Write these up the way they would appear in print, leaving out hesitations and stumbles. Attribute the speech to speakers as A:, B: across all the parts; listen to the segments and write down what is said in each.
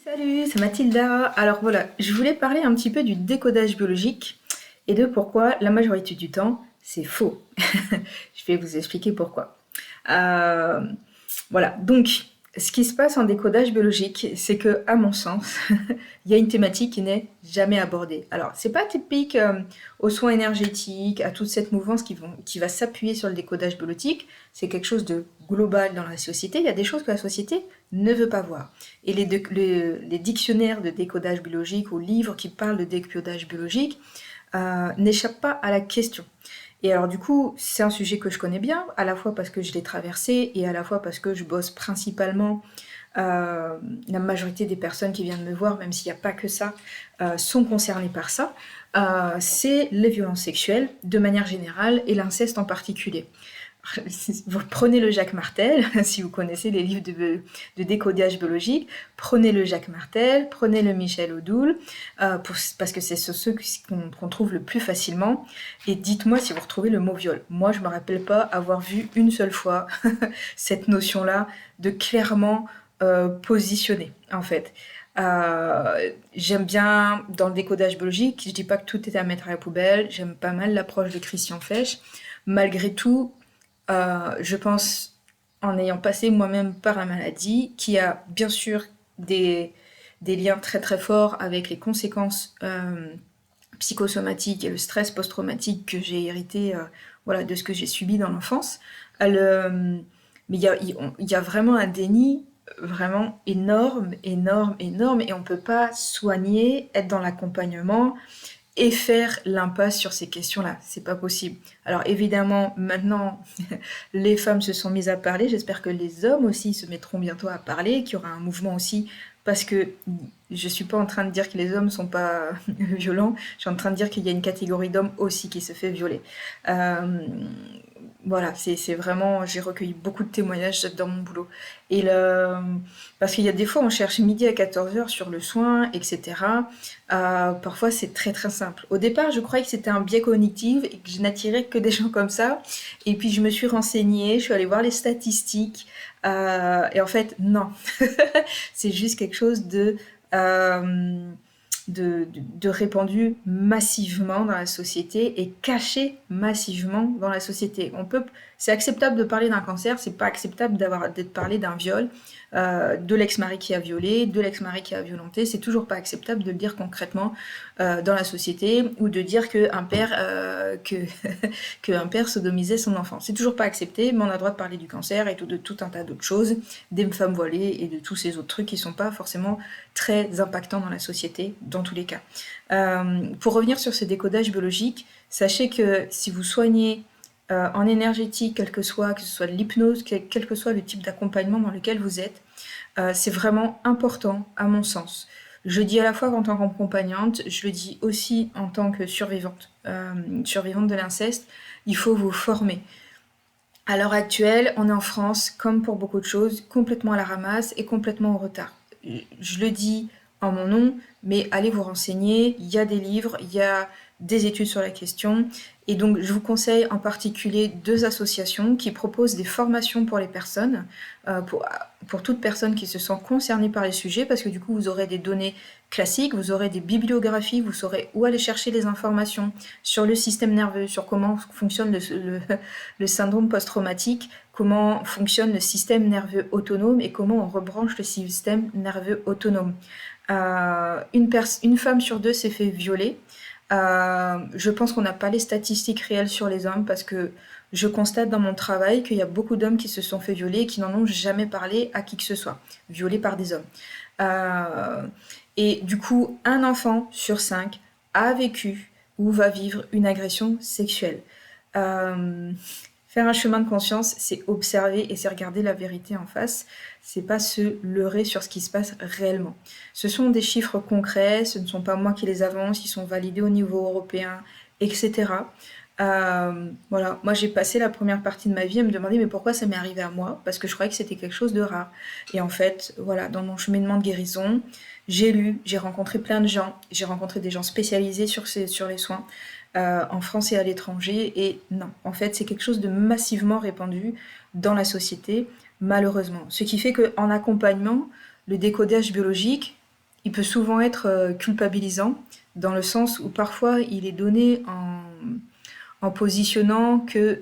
A: Salut, c'est Mathilda. Alors voilà, je voulais parler un petit peu du décodage biologique et de pourquoi la majorité du temps c'est faux. Je vais vous expliquer pourquoi. Euh, voilà, donc ce qui se passe en décodage biologique, c'est que, à mon sens, il y a une thématique qui n'est jamais abordée. Alors, c'est pas typique aux soins énergétiques, à toute cette mouvance qui va s'appuyer sur le décodage biologique. C'est quelque chose de global dans la société. Il y a des choses que la société ne veut pas voir. Et les dictionnaires de décodage biologique ou livres qui parlent de décodage biologique n'échappent pas à la question. Et alors du coup, c'est un sujet que je connais bien, à la fois parce que je l'ai traversé et à la fois parce que je bosse principalement. La majorité des personnes qui viennent me voir, même s'il n'y a pas que ça, sont concernées par ça. C'est les violences sexuelles de manière générale et l'inceste en particulier. Vous prenez le Jacques Martel, si vous connaissez les livres de décodage biologique, prenez le Jacques Martel, prenez le Michel Odoul, parce que c'est ceux qu'on trouve le plus facilement, et dites-moi si vous retrouvez le mot viol. Moi, je me rappelle pas avoir vu une seule fois cette notion-là de clairement positionner, en fait. J'aime bien, dans le décodage biologique, je dis pas que tout est à mettre à la poubelle, j'aime pas mal l'approche de Christian Fesch. Malgré tout, je pense, en ayant passé moi-même par la maladie, qui a bien sûr des, des liens très très forts avec les conséquences psychosomatiques et le stress post-traumatique que j'ai hérité voilà, de ce que j'ai subi dans l'enfance. Mais il y a vraiment un déni vraiment énorme, énorme, énorme, et on peut pas soigner, être dans l'accompagnement et faire l'impasse sur ces questions-là. C'est pas possible. Alors évidemment, maintenant, les femmes se sont mises à parler. J'espère que les hommes aussi se mettront bientôt à parler, qu'il y aura un mouvement aussi, parce que je suis pas en train de dire que les hommes sont pas violents. Je suis en train de dire qu'il y a une catégorie d'hommes aussi qui se fait violer. Euh, voilà, c'est vraiment, j'ai recueilli beaucoup de témoignages dans mon boulot. Et parce qu'il y a des fois, on cherche midi à 14 heures sur le soin, etc. Parfois, c'est très très simple. Au départ, je croyais que c'était un biais cognitif et que je n'attirais que des gens comme ça. Et puis, je me suis renseignée, je suis allée voir les statistiques. Et en fait, non. C'est juste quelque chose euh, de répandu massivement dans la société et caché massivement dans la société. C'est acceptable de parler d'un cancer, c'est pas acceptable d'être parlé d'un viol, de l'ex-mari qui a violé, de l'ex-mari qui a violenté. C'est toujours pas acceptable de le dire concrètement dans la société ou de dire qu'un père que un père sodomisait son enfant. C'est toujours pas accepté, mais on a le droit de parler du cancer et de tout un tas d'autres choses, des femmes voilées et de tous ces autres trucs qui sont pas forcément très impactants dans la société, dans tous les cas. Pour revenir sur ce décodage biologique, sachez que si vous soignez en énergétique, que ce soit de l'hypnose, quel que soit le type d'accompagnement dans lequel vous êtes, c'est vraiment important, à mon sens. Je le dis à la fois en tant qu'accompagnante, je le dis aussi en tant que survivante de l'inceste, il faut vous former. À l'heure actuelle, on est en France, comme pour beaucoup de choses, complètement à la ramasse et complètement en retard. Je le dis en mon nom, mais allez vous renseigner, il y a des livres, il y a des études sur la question, et donc je vous conseille en particulier deux associations qui proposent des formations pour les personnes, pour toute personne qui se sent concernée par les sujets, parce que du coup vous aurez des données classiques, vous aurez des bibliographies, vous saurez où aller chercher les informations sur le système nerveux, sur comment fonctionne le syndrome post-traumatique, comment fonctionne le système nerveux autonome et comment on rebranche le système nerveux autonome. Une femme sur deux s'est fait violer. Je pense qu'on n'a pas les statistiques réelles sur les hommes parce que je constate dans mon travail qu'il y a beaucoup d'hommes qui se sont fait violer et qui n'en ont jamais parlé à qui que ce soit, violés par des hommes. Et du coup, un enfant sur cinq a vécu ou va vivre une agression sexuelle. Euh, Faire un chemin de conscience, c'est observer et c'est regarder la vérité en face. C'est pas se leurrer sur ce qui se passe réellement. Ce sont des chiffres concrets, ce ne sont pas moi qui les avance, ils sont validés au niveau européen, etc. Voilà, moi j'ai passé la première partie de ma vie à me demander mais pourquoi ça m'est arrivé à moi, parce que je croyais que c'était quelque chose de rare. Et en fait, voilà, dans mon cheminement de guérison, j'ai lu, j'ai rencontré plein de gens, j'ai rencontré des gens spécialisés sur les soins, en France et à l'étranger, et non, en fait c'est quelque chose de massivement répandu dans la société, malheureusement. Ce qui fait qu'en accompagnement, le décodage biologique, il peut souvent être culpabilisant, dans le sens où parfois il est donné en positionnant que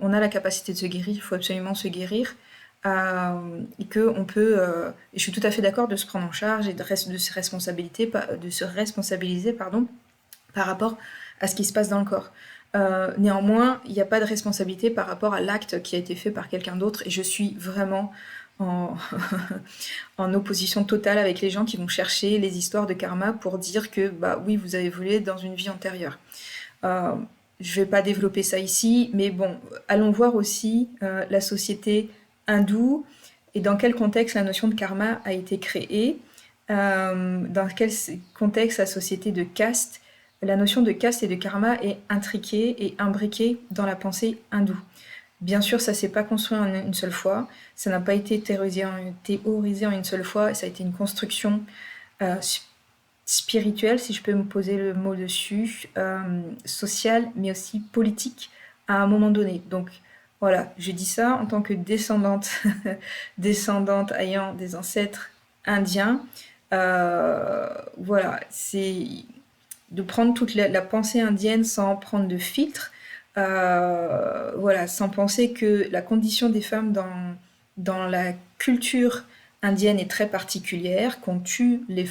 A: on a la capacité de se guérir, il faut absolument se guérir, et que on peut, et je suis tout à fait d'accord de se prendre en charge et de se responsabiliser, pardon, par rapport à ce qui se passe dans le corps. Néanmoins, il n'y a pas de responsabilité par rapport à l'acte qui a été fait par quelqu'un d'autre, et je suis vraiment en, en opposition totale avec les gens qui vont chercher les histoires de karma pour dire que bah oui, vous avez volé dans une vie antérieure. Euh, je vais pas développer ça ici, mais bon, allons voir aussi la société hindoue et dans quel contexte la notion de karma a été créée, dans quel contexte la société de caste, la notion de caste et de karma est intriquée et imbriquée dans la pensée hindoue. Bien sûr, ça s'est pas construit en une seule fois, ça n'a pas été théorisé en une seule fois, ça a été une construction euh, spirituelle, si je peux me poser le mot dessus, sociale, mais aussi politique à un moment donné. Donc voilà, je dis ça en tant que descendante, descendante ayant des ancêtres indiens. Voilà, c'est de prendre toute la pensée indienne sans prendre de filtre, voilà, sans penser que la condition des femmes dans la culture indienne est très particulière, qu'on tue les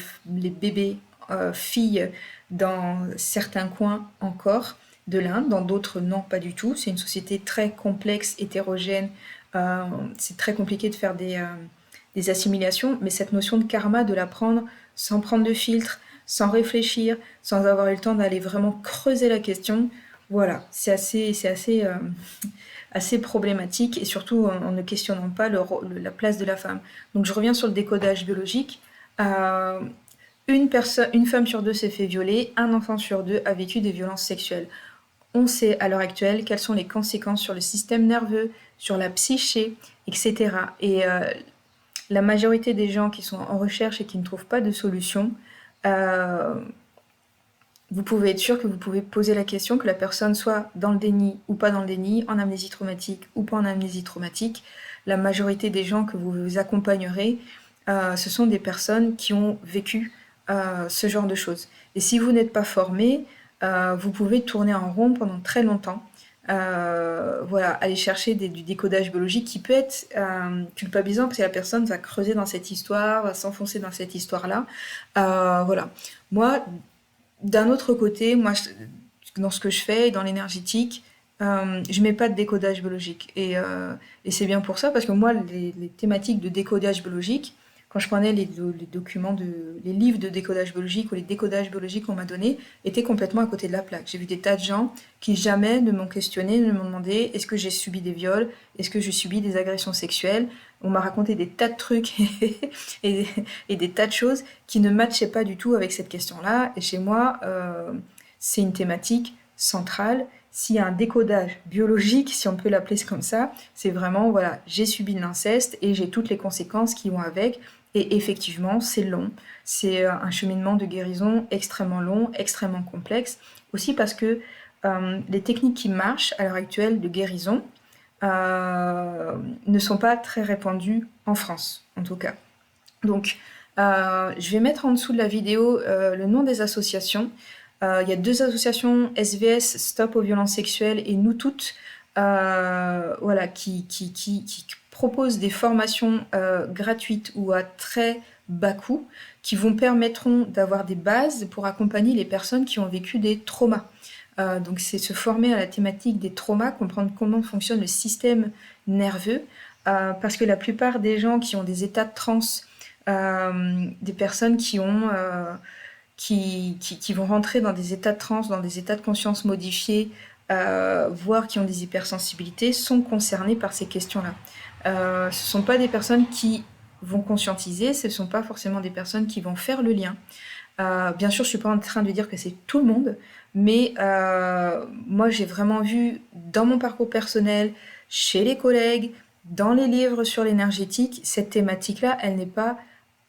A: bébés filles dans certains coins encore de l'Inde, dans d'autres non, pas du tout. C'est une société très complexe, hétérogène, c'est très compliqué de faire des assimilations, mais cette notion de karma, de la prendre sans prendre de filtre, sans réfléchir, sans avoir eu le temps d'aller vraiment creuser la question, voilà, assez problématique, et surtout en ne questionnant pas la place de la femme. Donc je reviens sur le décodage biologique. Euh, une femme sur deux s'est fait violer, un enfant sur deux a vécu des violences sexuelles. On sait à l'heure actuelle quelles sont les conséquences sur le système nerveux, sur la psyché, etc. Et la majorité des gens qui sont en recherche et qui ne trouvent pas de solution, euh, vous pouvez être sûr que vous pouvez poser la question, que la personne soit dans le déni ou pas dans le déni, en amnésie traumatique ou pas en amnésie traumatique. La majorité des gens que vous accompagnerez, ce sont des personnes qui ont vécu ce genre de choses. Et si vous n'êtes pas formé, vous pouvez tourner en rond pendant très longtemps. Voilà, aller chercher du décodage biologique qui peut être culpabilisant parce que la personne va creuser dans cette histoire, va s'enfoncer dans cette histoire-là. Voilà. Moi, d'un autre côté, dans ce que je fais, dans l'énergétique, je mets pas de décodage biologique. Et c'est bien pour ça, parce que moi, les thématiques de décodage biologique, quand je prenais les documents, les livres de décodage biologique ou les décodages biologiques qu'on m'a donnés, étaient complètement à côté de la plaque. J'ai vu des tas de gens qui jamais ne m'ont questionné, ne m'ont demandé est-ce que j'ai subi des viols, est-ce que j'ai subi des agressions sexuelles. On m'a raconté des tas de trucs et, et des tas de choses qui ne matchaient pas du tout avec cette question-là. Et chez moi, c'est une thématique centrale. S'il y a un décodage biologique, si on peut l'appeler comme ça, c'est vraiment, voilà, j'ai subi de l'inceste et j'ai toutes les conséquences qui vont avec. Et effectivement, c'est long. C'est un cheminement de guérison extrêmement long, extrêmement complexe. Aussi parce que les techniques qui marchent à l'heure actuelle de guérison ne sont pas très répandues en France, en tout cas. Donc, je vais mettre en dessous de la vidéo le nom des associations. Il y a deux associations, SVS, Stop aux violences sexuelles, et Nous Toutes, voilà, qui proposent des formations gratuites ou à très bas coût, qui permettront d'avoir des bases pour accompagner les personnes qui ont vécu des traumas. Donc c'est se former à la thématique des traumas, comprendre comment fonctionne le système nerveux, parce que la plupart des gens qui ont des états de transe, des personnes qui vont rentrer dans des états de transe, dans des états de conscience modifiés, voire qui ont des hypersensibilités, sont concernés par ces questions-là. Ce ne sont pas des personnes qui vont conscientiser, ce ne sont pas forcément des personnes qui vont faire le lien. Bien sûr, je ne suis pas en train de dire que c'est tout le monde, mais moi j'ai vraiment vu dans mon parcours personnel, chez les collègues, dans les livres sur l'énergétique, cette thématique-là, elle n'est pas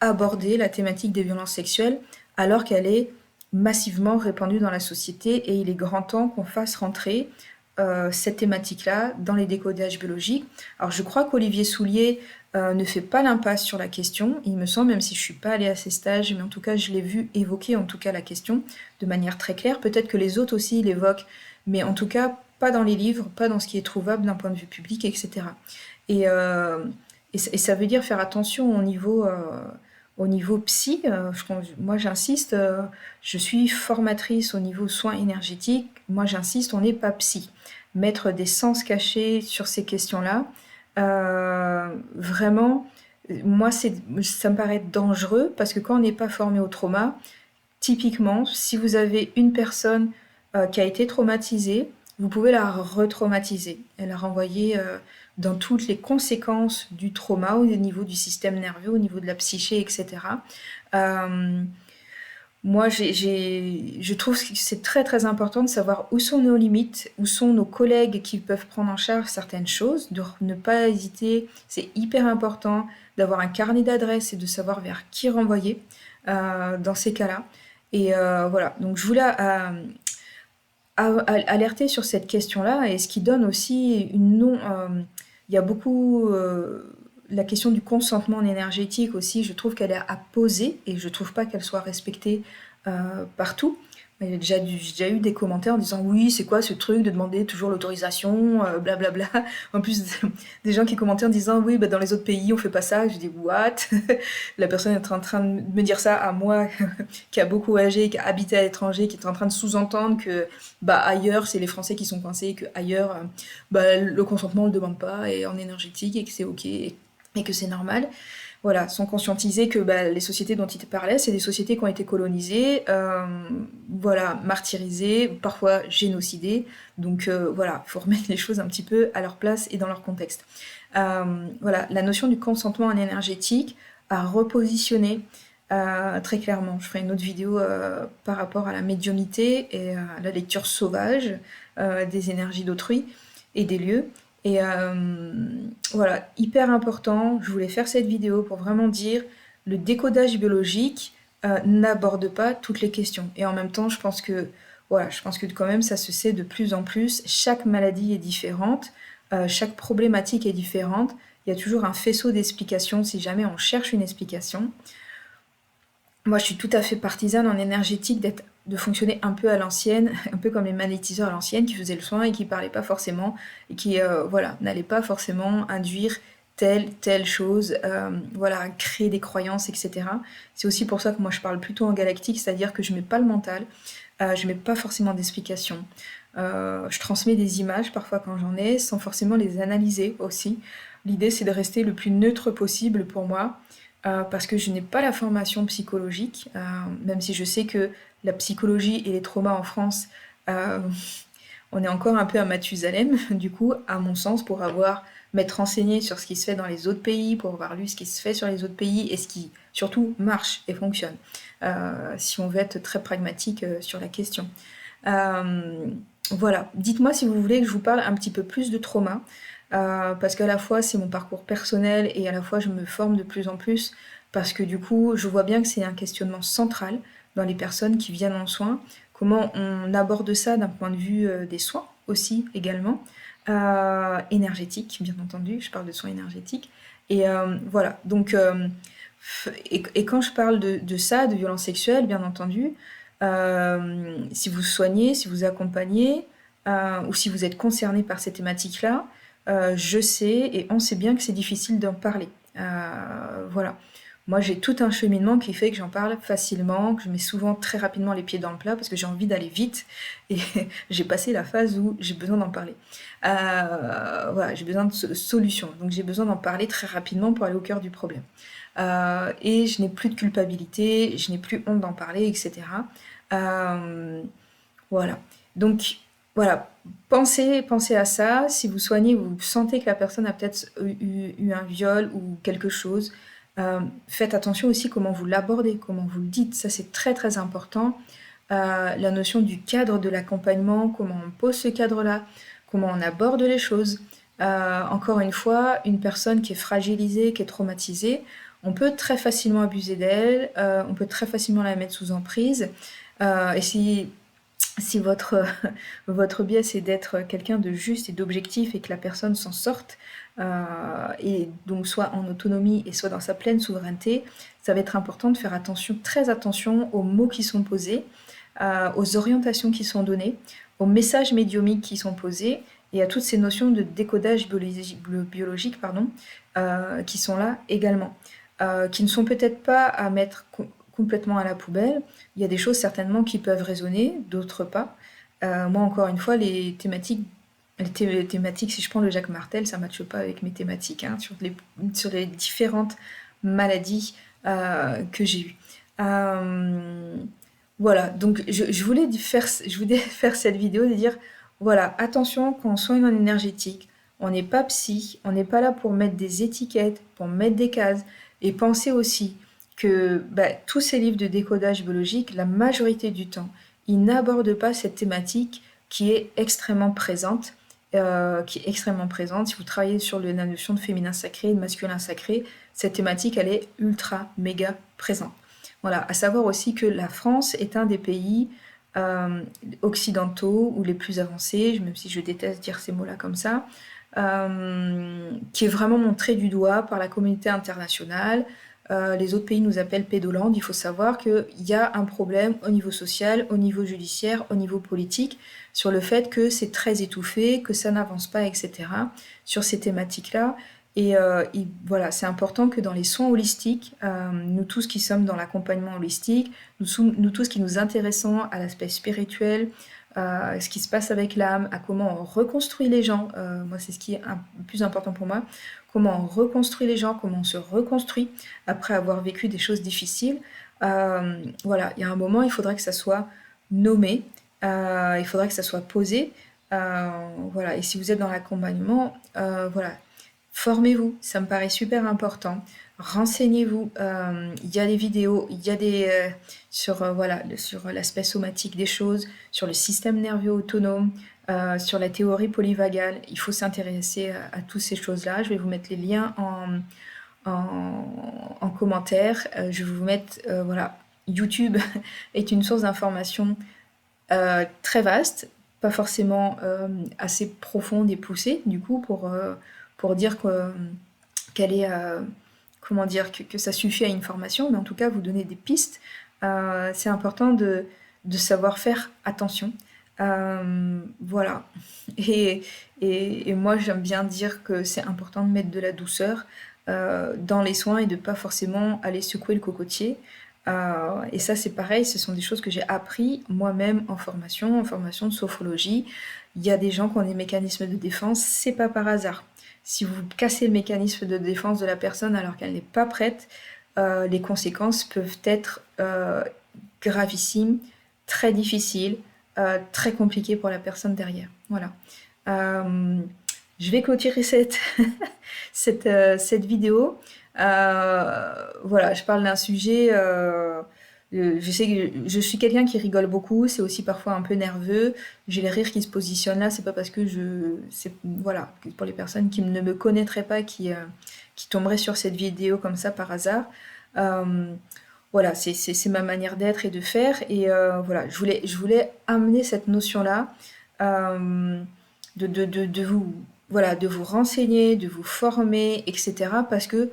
A: abordée, la thématique des violences sexuelles, alors qu'elle est massivement répandue dans la société, et il est grand temps qu'on fasse rentrer cette thématique-là dans les décodages biologiques. Alors je crois qu'Olivier Soulier ne fait pas l'impasse sur la question, il me semble, même si je suis pas allée à ces stages, mais en tout cas je l'ai vu évoquer en tout cas la question de manière très claire. Peut-être que les autres aussi l'évoquent, mais en tout cas pas dans les livres, pas dans ce qui est trouvable d'un point de vue public, etc. Et, euh, et ça veut dire faire attention au niveau psy. Moi j'insiste, je suis formatrice au niveau soins énergétiques, moi j'insiste, on n'est pas psy. Mettre des sens cachés sur ces questions-là, vraiment, moi ça me paraît dangereux parce que quand on n'est pas formé au trauma, typiquement, si vous avez une personne qui a été traumatisée, vous pouvez la retraumatiser et la renvoyer dans toutes les conséquences du trauma au niveau du système nerveux, au niveau de la psyché, etc. Euh, Moi, je trouve que c'est très très important de savoir où sont nos limites, où sont nos collègues qui peuvent prendre en charge certaines choses, de ne pas hésiter. C'est hyper important d'avoir un carnet d'adresses et de savoir vers qui renvoyer dans ces cas-là. Et voilà, donc je voulais alerter sur cette question-là et ce qui donne aussi une non... il y a beaucoup... la question du consentement énergétique aussi, je trouve qu'elle est à poser et je trouve pas qu'elle soit respectée partout. J'ai déjà eu des commentaires en disant oui, c'est quoi ce truc de demander toujours l'autorisation, blablabla. En plus, des gens qui commentaient en disant oui, bah, dans les autres pays on fait pas ça. Je dis what? La personne est en train de me dire ça à moi qui a beaucoup âgé, qui a habité à l'étranger, qui est en train de sous-entendre que bah, ailleurs c'est les Français qui sont coincés, que ailleurs bah, le consentement on le demande pas et en énergétique et que c'est ok et que c'est normal. Voilà, sans conscientiser que bah, les sociétés dont il parlait, c'est des sociétés qui ont été colonisées, voilà, martyrisées, parfois génocidées. Donc voilà, il faut remettre les choses un petit peu à leur place et dans leur contexte. Voilà, la notion du consentement en énergétique à repositionner très clairement. Je ferai une autre vidéo par rapport à la médiumnité et à la lecture sauvage des énergies d'autrui et des lieux. Et voilà, hyper important, je voulais faire cette vidéo pour vraiment dire le décodage biologique n'aborde pas toutes les questions. Et en même temps, je pense que quand même ça se sait de plus en plus. Chaque maladie est différente, chaque problématique est différente. Il y a toujours un faisceau d'explications si jamais on cherche une explication. Moi, je suis tout à fait partisane en énergétique de fonctionner un peu à l'ancienne, un peu comme les magnétiseurs à l'ancienne qui faisaient le soin et qui parlaient pas forcément et qui voilà, n'allaient pas forcément induire telle chose, voilà, créer des croyances, etc. C'est aussi pour ça que moi je parle plutôt en galactique, c'est-à-dire que je mets pas le mental, je mets pas forcément d'explications. Je transmets des images parfois quand j'en ai, sans forcément les analyser aussi. L'idée c'est de rester le plus neutre possible pour moi, parce que je n'ai pas la formation psychologique, même si je sais que la psychologie et les traumas en France, euh, on est encore un peu à Mathusalem, du coup, à mon sens, pour m'être renseigné sur ce qui se fait dans les autres pays, pour avoir lu ce qui se fait sur les autres pays et ce qui surtout marche et fonctionne, si on veut être très pragmatique sur la question. Euh, voilà, dites-moi si vous voulez que je vous parle un petit peu plus de trauma, parce qu'à la fois c'est mon parcours personnel et à la fois je me forme de plus en plus, parce que du coup je vois bien que c'est un questionnement central dans les personnes qui viennent en soins, comment on aborde ça d'un point de vue des soins aussi également, énergétique bien entendu, je parle de soins énergétiques, et voilà, donc et quand je parle de ça, de violence sexuelle bien entendu, si vous soignez, si vous accompagnez, ou si vous êtes concerné par ces thématiques-là, je sais et on sait bien que c'est difficile d'en parler. Voilà. Moi, j'ai tout un cheminement qui fait que j'en parle facilement, que je mets souvent très rapidement les pieds dans le plat parce que j'ai envie d'aller vite et j'ai passé la phase où j'ai besoin d'en parler. Voilà, j'ai besoin de solutions, donc j'ai besoin d'en parler très rapidement pour aller au cœur du problème. Et je n'ai plus de culpabilité, je n'ai plus honte d'en parler, etc. Voilà. Donc, voilà. Pensez à ça. Si vous soignez, vous sentez que la personne a peut-être eu un viol ou quelque chose, faites attention aussi comment vous l'abordez, comment vous le dites. Ça, c'est très très important. La notion du cadre de l'accompagnement, comment on pose ce cadre-là, comment on aborde les choses. Encore une fois, une personne qui est fragilisée, qui est traumatisée, on peut très facilement abuser d'elle, on peut très facilement la mettre sous emprise. Et si si votre, votre biais c'est d'être quelqu'un de juste et d'objectif et que la personne s'en sorte, et donc soit en autonomie et soit dans sa pleine souveraineté, ça va être important de faire attention, très attention aux mots qui sont posés, aux orientations qui sont données, aux messages médiumiques qui sont posés et à toutes ces notions de décodage biologique, pardon, qui sont là également, qui ne sont peut-être pas à mettre complètement à la poubelle. Il y a des choses certainement qui peuvent résonner, d'autres pas. Moi, encore une fois, les thématiques, si je prends le Jacques Martel, ça ne matche pas avec mes thématiques, hein, sur les différentes maladies que j'ai eues. Voilà, donc je voulais faire cette vidéo de dire, voilà, attention quand on soigne en énergétique, on n'est pas psy, on n'est pas là pour mettre des étiquettes, pour mettre des cases, et pensez aussi que tous ces livres de décodage biologique, la majorité du temps, ils n'abordent pas cette thématique qui est extrêmement présente, Si vous travaillez sur la notion de féminin sacré, de masculin sacré, cette thématique, elle est ultra, méga présente. Voilà, à savoir aussi que la France est un des pays occidentaux ou les plus avancés, même si je déteste dire ces mots-là comme ça, qui est vraiment montré du doigt par la communauté internationale. Les autres pays nous appellent pédolande. Il faut savoir qu'il y a un problème au niveau social, au niveau judiciaire, au niveau politique, sur le fait que c'est très étouffé, que ça n'avance pas, etc., sur ces thématiques-là. Et voilà, c'est important que dans les soins holistiques, nous tous qui sommes dans l'accompagnement holistique, nous tous qui nous intéressons à l'aspect spirituel, ce qui se passe avec l'âme, à comment on reconstruit les gens, moi c'est ce qui est le plus important pour moi, comment on reconstruit les gens, comment on se reconstruit après avoir vécu des choses difficiles. Voilà, il y a un moment, il faudra que ça soit nommé, il faudra que ça soit posé. Voilà, et si vous êtes dans l'accompagnement, voilà, formez-vous, ça me paraît super important. Renseignez-vous. Il y a des vidéos, il y a sur l'aspect somatique des choses, sur le système nerveux autonome, sur la théorie polyvagale. Il faut s'intéresser à toutes ces choses-là. Je vais vous mettre les liens en commentaire. Je vais vous mettre, voilà, YouTube est une source d'information très vaste, pas forcément assez profonde et poussée, du coup, pour dire qu'elle est, comment dire, que ça suffit à une formation, mais en tout cas, vous donner des pistes. C'est important de savoir faire attention. Voilà. Et moi, j'aime bien dire que c'est important de mettre de la douceur dans les soins et de pas forcément aller secouer le cocotier. Et ça, c'est pareil, ce sont des choses que j'ai appris moi-même en formation de sophrologie. Il y a des gens qui ont des mécanismes de défense, c'est pas par hasard. Si vous cassez le mécanisme de défense de la personne alors qu'elle n'est pas prête, les conséquences peuvent être gravissimes, très difficiles, très compliquées pour la personne derrière. Voilà. Je vais clôturer cette vidéo. Voilà, je parle d'un sujet. Je sais que je suis quelqu'un qui rigole beaucoup, c'est aussi parfois un peu nerveux. J'ai les rires qui se positionnent là, c'est pas parce que voilà, pour les personnes qui ne me connaîtraient pas, qui tomberaient sur cette vidéo comme ça par hasard. Voilà, c'est ma manière d'être et de faire. Et voilà, je voulais amener cette notion-là de vous, voilà, de vous renseigner, de vous former, etc. Parce que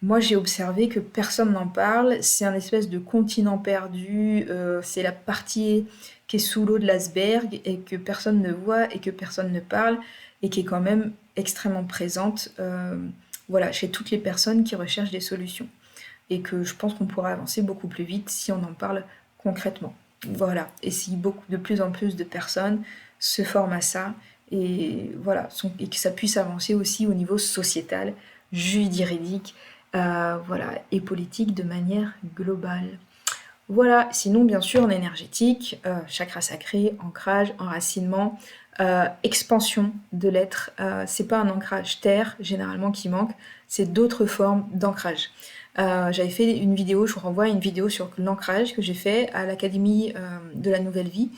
A: moi, j'ai observé que personne n'en parle. C'est un espèce de continent perdu. C'est la partie qui est sous l'eau de l'iceberg et que personne ne voit et que personne ne parle et qui est quand même extrêmement présente, voilà, chez toutes les personnes qui recherchent des solutions. Et que je pense qu'on pourra avancer beaucoup plus vite si on en parle concrètement. Voilà. Et si de plus en plus de personnes se forment à ça et voilà, et que ça puisse avancer aussi au niveau sociétal, juridique, voilà, et politique de manière globale. Voilà, sinon bien sûr en énergétique, chakra sacré, ancrage, enracinement, expansion de l'être. C'est pas un ancrage terre généralement qui manque, c'est d'autres formes d'ancrage. J'avais fait une vidéo, je vous renvoie à une vidéo sur l'ancrage que j'ai fait à l'Académie de la Nouvelle Vie,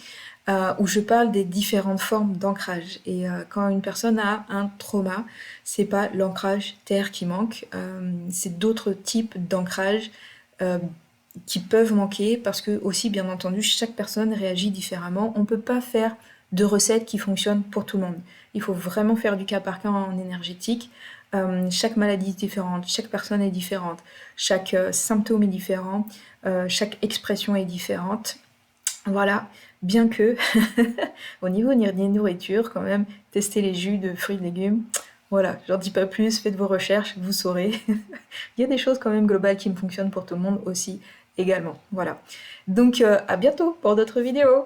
A: où je parle des différentes formes d'ancrage. Et quand une personne a un trauma, c'est pas l'ancrage terre qui manque, c'est d'autres types d'ancrage qui peuvent manquer parce que aussi bien entendu chaque personne réagit différemment. On ne peut pas faire de recettes qui fonctionnent pour tout le monde. Il faut vraiment faire du cas par cas en énergétique. Chaque maladie est différente, chaque personne est différente, chaque symptôme est différent, chaque expression est différente. Voilà, bien que au niveau des nourritures, quand même, tester les jus de fruits et de légumes. Voilà, j'en dis pas plus, faites vos recherches, vous saurez. Il y a des choses quand même globales qui me fonctionnent pour tout le monde aussi, également. Voilà. Donc à bientôt pour d'autres vidéos.